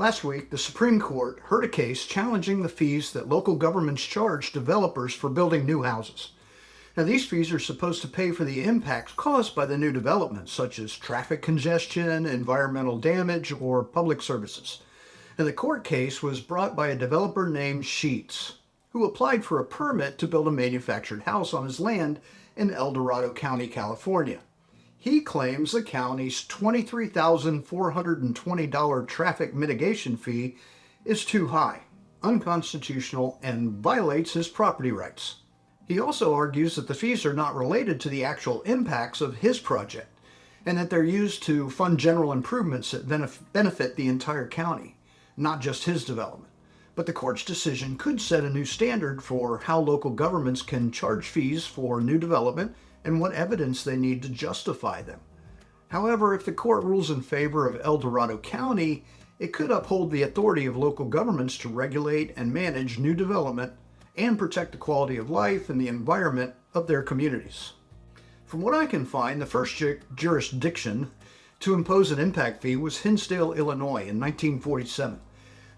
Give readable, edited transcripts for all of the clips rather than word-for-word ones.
Last week, the Supreme Court heard a case challenging the fees that local governments charge developers for building new houses. Now, these fees are supposed to pay for the impacts caused by the new developments, such as traffic congestion, environmental damage, or public services. And the court case was brought by a developer named Sheetz, who applied for a permit to build a manufactured house on his land in El Dorado County, California. He claims the county's $23,420 traffic mitigation fee is too high, unconstitutional, and violates his property rights. He also argues that the fees are not related to the actual impacts of his project, and that they're used to fund general improvements that benefit the entire county, not just his development. But the court's decision could set a new standard for how local governments can charge fees for new development and what evidence they need to justify them. However, if the court rules in favor of El Dorado County, it could uphold the authority of local governments to regulate and manage new development and protect the quality of life and the environment of their communities. From what I can find, the first jurisdiction to impose an impact fee was Hinsdale, Illinois in 1947.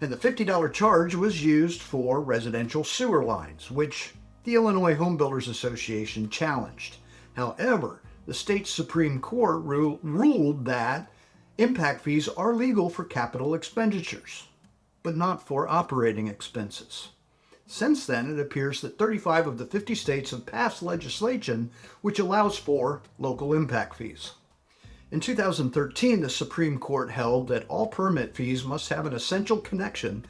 And the $50 charge was used for residential sewer lines, which the Illinois Home Builders Association challenged. However, the state Supreme Court ruled that impact fees are legal for capital expenditures, but not for operating expenses. Since then, it appears that 35 of the 50 states have passed legislation which allows for local impact fees. In 2013, the Supreme Court held that all permit fees must have an essential connection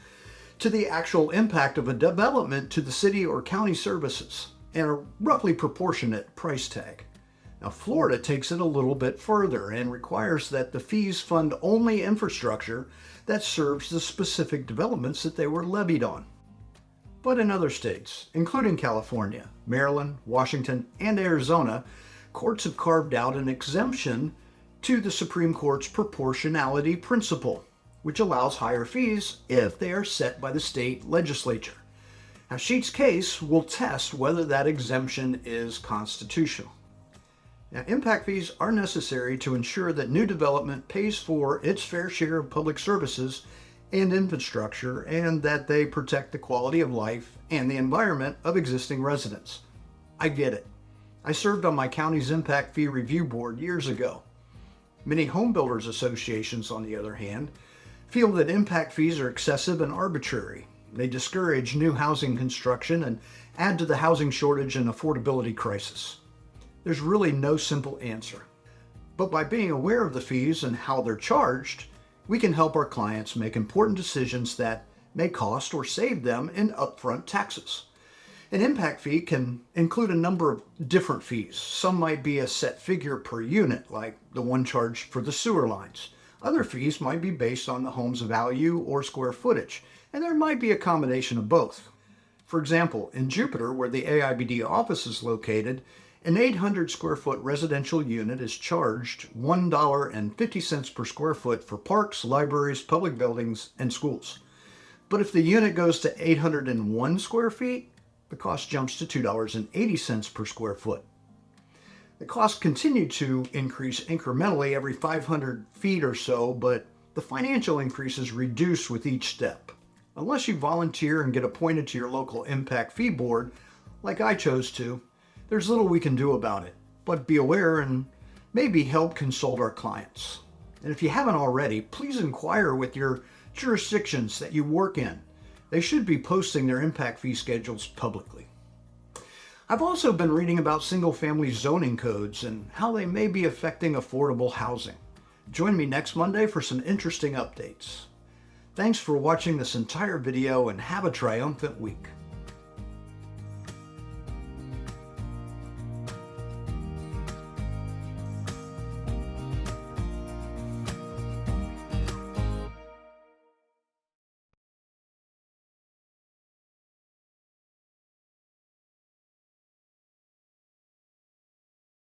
to the actual impact of a development to the city or county services and a roughly proportionate price tag. Now, Florida takes it a little bit further and requires that the fees fund only infrastructure that serves the specific developments that they were levied on. But in other states, including California, Maryland, Washington, and Arizona, courts have carved out an exemption to the Supreme Court's proportionality principle, which allows higher fees if they are set by the state legislature. Now, Sheet's case will test whether that exemption is constitutional. Now, impact fees are necessary to ensure that new development pays for its fair share of public services and infrastructure, and that they protect the quality of life and the environment of existing residents. I get it. I served on my county's impact fee review board years ago. Many home builders associations, on the other hand, feel that impact fees are excessive and arbitrary. They discourage new housing construction and add to the housing shortage and affordability crisis. There's really no simple answer. But by being aware of the fees and how they're charged, we can help our clients make important decisions that may cost or save them in upfront taxes. An impact fee can include a number of different fees. Some might be a set figure per unit, like the one charged for the sewer lines. Other fees might be based on the home's value or square footage, and there might be a combination of both. For example, in Jupiter, where the AIBD office is located, an 800 square foot residential unit is charged $1.50 per square foot for parks, libraries, public buildings, and schools. But if the unit goes to 801 square feet, the cost jumps to $2.80 per square foot. The costs continue to increase incrementally every 500 feet or so, but the financial increase is reduced with each step. Unless you volunteer and get appointed to your local impact fee board, like I chose to, there's little we can do about it. But be aware and maybe help consult our clients. And if you haven't already, please inquire with your jurisdictions that you work in. They should be posting their impact fee schedules publicly. I've also been reading about single-family zoning codes and how they may be affecting affordable housing. Join me next Monday for some interesting updates. Thanks for watching this entire video and have a triumphant week.